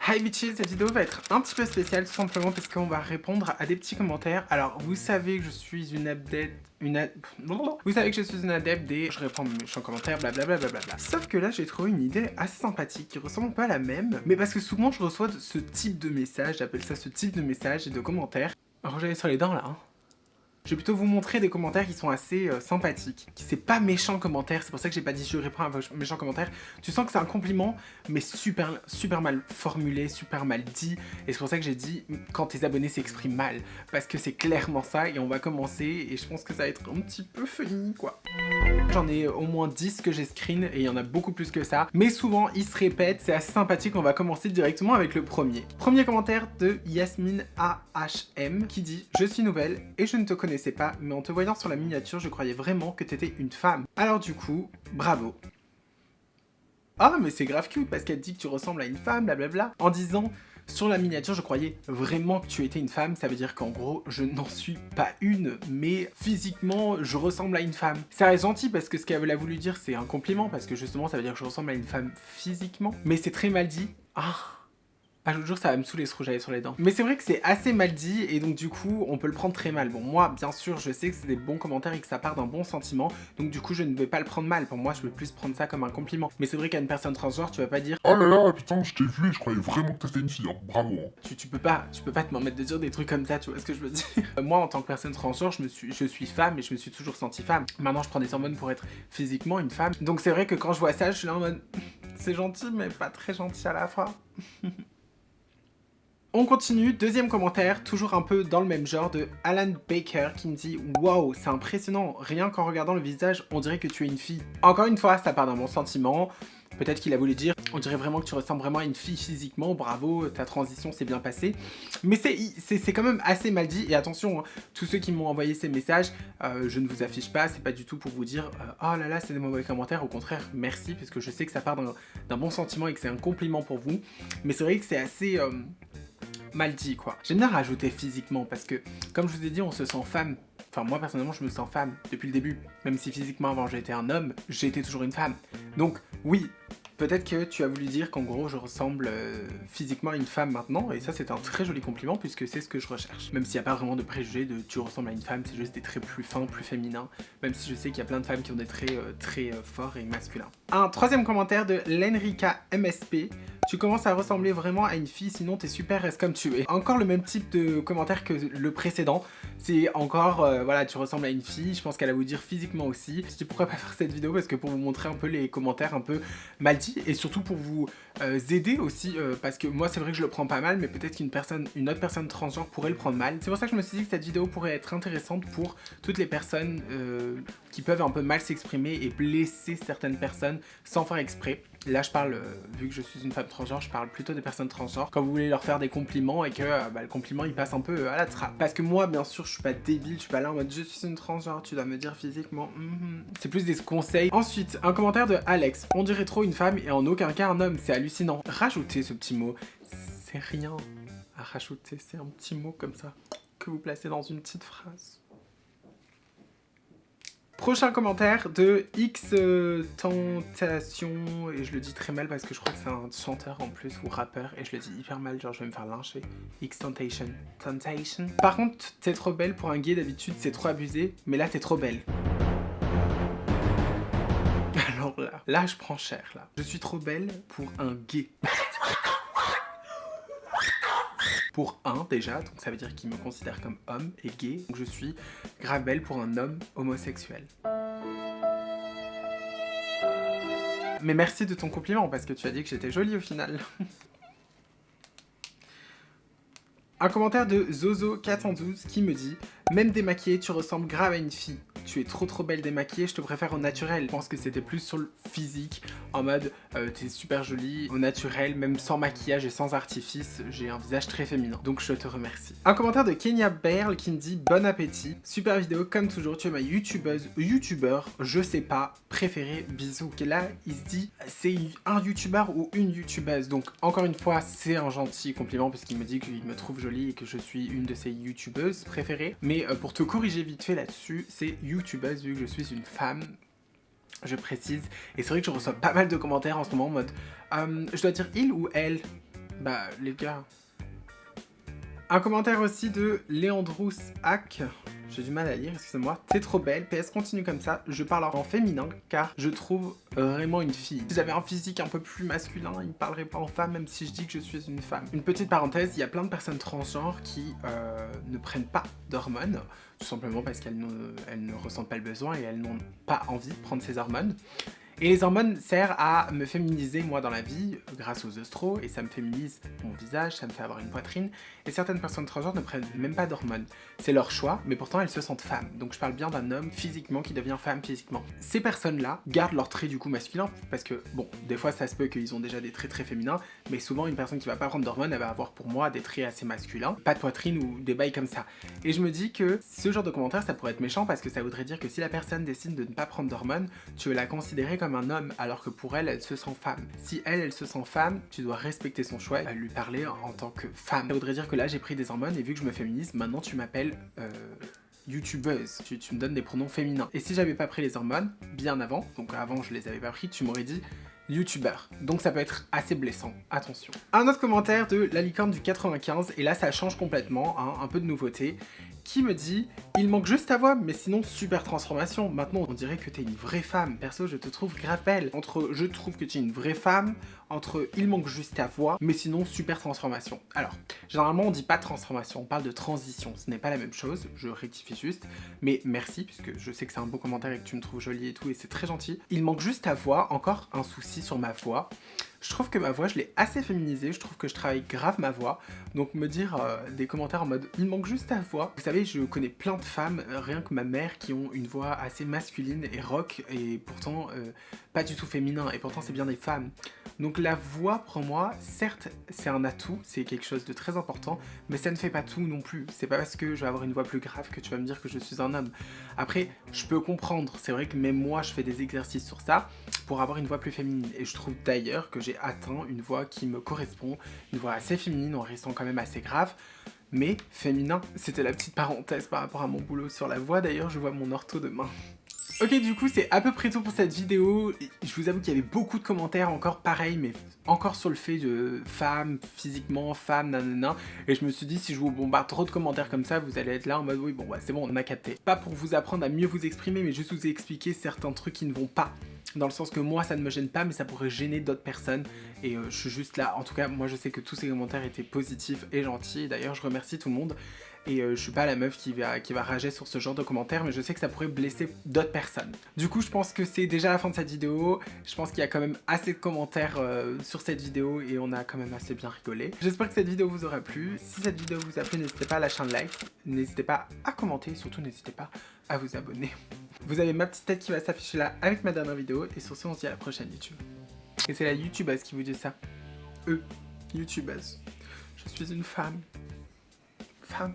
Hi bitches, cette vidéo va être un petit peu spéciale tout simplement parce qu'on va répondre à des petits commentaires. Alors vous savez que je suis une adepte, vous savez que je suis une adepte des je réponds aux méchants commentaires, blablabla. Sauf que là j'ai trouvé une idée assez sympathique qui ressemble pas à la même, mais parce que souvent je reçois ce type de message, j'appelle ça ce type de message et de commentaires. Roger sur les dents là, hein. Je vais plutôt vous montrer des commentaires qui sont assez sympathiques. C'est pas méchant commentaire, c'est pour ça que j'ai pas dit je réponds à vos méchants commentaires. Tu sens que c'est un compliment, mais super mal formulé, super mal dit. Et c'est pour ça que j'ai dit quand tes abonnés s'expriment mal. Parce que c'est clairement ça, et on va commencer, et je pense que ça va être un petit peu funny, quoi. J'en ai au moins 10 que j'ai screen, et il y en a beaucoup plus que ça. Mais souvent, ils se répètent, c'est assez sympathique, on va commencer directement avec le premier. Premier commentaire de Yasmine AHM, qui dit « Je suis nouvelle, et je ne te connaissais pas, mais en te voyant sur la miniature, je croyais vraiment que t'étais une femme. Alors du coup, bravo. » Ah, mais c'est grave cute, parce qu'elle dit que tu ressembles à une femme, blablabla. En disant « Sur la miniature, je croyais vraiment que tu étais une femme. » Ça veut dire qu'en gros, je n'en suis pas une, mais physiquement, je ressemble à une femme. Ça reste gentil, parce que ce qu'elle a voulu dire, c'est un compliment, parce que justement, ça veut dire que je ressemble à une femme physiquement. Mais c'est très mal dit. Ah, je vous jure, ça va me saouler ce rouge à lèvres sur les dents. Mais c'est vrai que c'est assez mal dit et donc du coup, on peut le prendre très mal. Bon, moi, bien sûr, je sais que c'est des bons commentaires et que ça part d'un bon sentiment. Donc du coup, je ne vais pas le prendre mal. Pour moi, je vais plus prendre ça comme un compliment. Mais c'est vrai qu'à une personne transgenre, tu vas pas dire « Oh là là, putain, je t'ai vu et je croyais vraiment que t'étais une fille, hein. Bravo. Hein. tu peux pas te m'en mettre de dire des trucs comme ça, tu vois ce que je veux dire. Moi, en tant que personne transgenre, je suis femme et je me suis toujours sentie femme. Maintenant, je prends des hormones pour être physiquement une femme. Donc c'est vrai que quand je vois ça, je suis là en mode « c'est gentil, mais pas très gentil à la fois. » On continue, deuxième commentaire, toujours un peu dans le même genre, de Alan Baker qui me dit « Wow, c'est impressionnant, rien qu'en regardant le visage, on dirait que tu es une fille. » Encore une fois, ça part d'un bon sentiment. Peut-être qu'il a voulu dire « On dirait vraiment que tu ressembles vraiment à une fille physiquement, bravo, ta transition s'est bien passée. » Mais c'est quand même assez mal dit, et attention, hein, tous ceux qui m'ont envoyé ces messages, je ne vous affiche pas, c'est pas du tout pour vous dire « Oh là là, c'est des mauvais commentaires », au contraire, merci, parce que je sais que ça part d'un bon sentiment et que c'est un compliment pour vous. Mais c'est vrai que c'est assez... mal dit quoi. J'aime bien rajouter physiquement parce que comme je vous ai dit on se sent femme. Enfin moi personnellement je me sens femme depuis le début. Même si physiquement avant j'étais un homme, j'ai été toujours une femme. Donc oui, peut-être que tu as voulu dire qu'en gros je ressemble physiquement à une femme maintenant et ça c'est un très joli compliment puisque c'est ce que je recherche. Même s'il n'y a pas vraiment de préjugés de tu ressembles à une femme, c'est juste des traits plus fins, plus féminins. Même si je sais qu'il y a plein de femmes qui ont des traits très forts et masculins. Un troisième commentaire de Lenrika MSP. Tu commences à ressembler vraiment à une fille, sinon t'es super, reste comme tu es. Encore le même type de commentaire que le précédent. C'est encore, voilà, tu ressembles à une fille. Je pense qu'elle a voulu dire physiquement aussi. Je dis pourquoi pas faire cette vidéo parce que pour vous montrer un peu les commentaires un peu mal dits et surtout pour vous aider aussi parce que moi c'est vrai que je le prends pas mal, mais peut-être une autre personne transgenre pourrait le prendre mal. C'est pour ça que je me suis dit que cette vidéo pourrait être intéressante pour toutes les personnes qui peuvent un peu mal s'exprimer et blesser certaines personnes sans faire exprès. Là je parle, vu que je suis une femme transgenre, je parle plutôt des personnes transgenres. Quand vous voulez leur faire des compliments et que le compliment il passe un peu à la trappe. Parce que moi bien sûr je suis pas débile, je suis pas là en mode je suis une transgenre, tu dois me dire physiquement. C'est plus des conseils. Ensuite, un commentaire de Alex. On dirait trop une femme et en aucun cas un homme, c'est hallucinant. Rajoutez ce petit mot, c'est rien à rajouter, c'est un petit mot comme ça que vous placez dans une petite phrase. Prochain commentaire de X Tentation, et je le dis très mal parce que je crois que c'est un chanteur en plus ou rappeur, et je le dis hyper mal, genre je vais me faire lyncher. X Tentation. Tentation. Par contre, t'es trop belle pour un gay, d'habitude c'est trop abusé, mais là t'es trop belle. Alors là je prends cher là. Je suis trop belle pour un gay. Pour un déjà, donc ça veut dire qu'il me considère comme homme et gay, donc je suis grave belle pour un homme homosexuel. Mais merci de ton compliment parce que tu as dit que j'étais jolie au final. Un commentaire de Zozo412 qui me dit « Même démaquillée, tu ressembles grave à une fille. Tu es trop belle démaquillée, je te préfère au naturel. » Je pense que c'était plus sur le physique, en mode t'es super jolie, au naturel, même sans maquillage et sans artifice, j'ai un visage très féminin. Donc je te remercie. Un commentaire de Kenya Berl qui me dit « Bon appétit, super vidéo comme toujours, tu es ma youtubeur, je sais pas, préférée, bisous. » Et là, il se dit « C'est un youtubeur ou une youtubeuse. » Donc encore une fois, c'est un gentil compliment parce qu'il me dit qu'il me trouve jolie et que je suis une de ses youtubeuses préférées. Mais pour te corriger vite fait là-dessus, c'est youtubeuse vu que je suis une femme. Je précise. Et c'est vrai que je reçois pas mal de commentaires en ce moment en mode je dois dire il ou elle. Bah, les gars. Un commentaire aussi de Léandrous Hack. J'ai du mal à lire, excusez-moi. T'es trop belle, PS continue comme ça. Je parle en féminin car je trouve vraiment une fille. Si j'avais un physique un peu plus masculin, il me parlerait pas en femme même si je dis que je suis une femme. Une petite parenthèse, il y a plein de personnes transgenres qui ne prennent pas d'hormones, tout simplement parce qu'elles ne ressentent pas le besoin et elles n'ont pas envie de prendre ces hormones. Et les hormones servent à me féminiser moi dans la vie grâce aux œstraux et ça me féminise mon visage, ça me fait avoir une poitrine et certaines personnes transgenres ne prennent même pas d'hormones. C'est leur choix mais pourtant elles se sentent femmes. Donc je parle bien d'un homme physiquement qui devient femme physiquement. Ces personnes-là gardent leurs traits du coup masculins parce que bon, des fois ça se peut qu'ils ont déjà des traits très féminins mais souvent une personne qui va pas prendre d'hormones elle va avoir pour moi des traits assez masculins, pas de poitrine ou des bails comme ça. Et je me dis que ce genre de commentaire ça pourrait être méchant parce que ça voudrait dire que si la personne décide de ne pas prendre d'hormones, tu veux la considérer comme un homme alors que pour elle, elle se sent femme. Si elle se sent femme, tu dois respecter son choix et lui parler en tant que femme. Ça voudrait dire que là, j'ai pris des hormones et vu que je me féminise, maintenant tu m'appelles youtubeuse. Tu me donnes des pronoms féminins. Et si j'avais pas pris les hormones, bien avant, donc avant je les avais pas pris, tu m'aurais dit youtubeur. Donc ça peut être assez blessant, attention. Un autre commentaire de la licorne du 95, et là ça change complètement, hein, un peu de nouveauté, qui me dit « Il manque juste ta voix, mais sinon super transformation. Maintenant on dirait que t'es une vraie femme. Perso je te trouve grave belle. Entre je trouve que tu es une vraie femme, entre il manque juste ta voix, mais sinon super transformation. » Alors, généralement on dit pas transformation, on parle de transition. Ce n'est pas la même chose, je rectifie juste. Mais merci, puisque je sais que c'est un beau commentaire et que tu me trouves jolie et tout, et c'est très gentil. Il manque juste ta voix, encore un souci sur ma voix. Je trouve que ma voix, je l'ai assez féminisée, je trouve que je travaille grave ma voix, donc me dire des commentaires en mode « il manque juste ta voix ». Vous savez, je connais plein de femmes, rien que ma mère, qui ont une voix assez masculine et rock, et pourtant pas du tout féminin, et pourtant c'est bien des femmes. Donc la voix, pour moi, certes, c'est un atout, c'est quelque chose de très important, mais ça ne fait pas tout non plus. C'est pas parce que je vais avoir une voix plus grave que tu vas me dire que je suis un homme. Après, je peux comprendre, c'est vrai que même moi, je fais des exercices sur ça, pour avoir une voix plus féminine. Et je trouve d'ailleurs que j'ai atteint une voix qui me correspond, une voix assez féminine en restant quand même assez grave, mais féminin. C'était la petite parenthèse par rapport à mon boulot sur la voix, d'ailleurs je vois mon ortho demain. Ok, du coup c'est à peu près tout pour cette vidéo. Je vous avoue qu'il y avait beaucoup de commentaires encore pareil, mais encore sur le fait de femme, physiquement, femme, nanana. Et je me suis dit, si je vous bombarde trop de commentaires comme ça, vous allez être là en mode oui, bon bah c'est bon, on a capté. Pas pour vous apprendre à mieux vous exprimer, mais juste vous expliquer certains trucs qui ne vont pas. Dans le sens que moi ça ne me gêne pas, mais ça pourrait gêner d'autres personnes. Et je suis juste là, en tout cas moi je sais que tous ces commentaires étaient positifs et gentils. D'ailleurs je remercie tout le monde. Et je suis pas la meuf qui va rager sur ce genre de commentaires, mais je sais que ça pourrait blesser d'autres personnes. Du coup, je pense que c'est déjà la fin de cette vidéo. Je pense qu'il y a quand même assez de commentaires sur cette vidéo et on a quand même assez bien rigolé. J'espère que cette vidéo vous aura plu. Si cette vidéo vous a plu, n'hésitez pas à lâcher un like, n'hésitez pas à commenter et surtout n'hésitez pas à vous abonner. Vous avez ma petite tête qui va s'afficher là avec ma dernière vidéo et sur ce, on se dit à la prochaine YouTube. Et c'est la youtubeuse qui vous dit ça. Youtubeuse. Je suis une femme. Femme.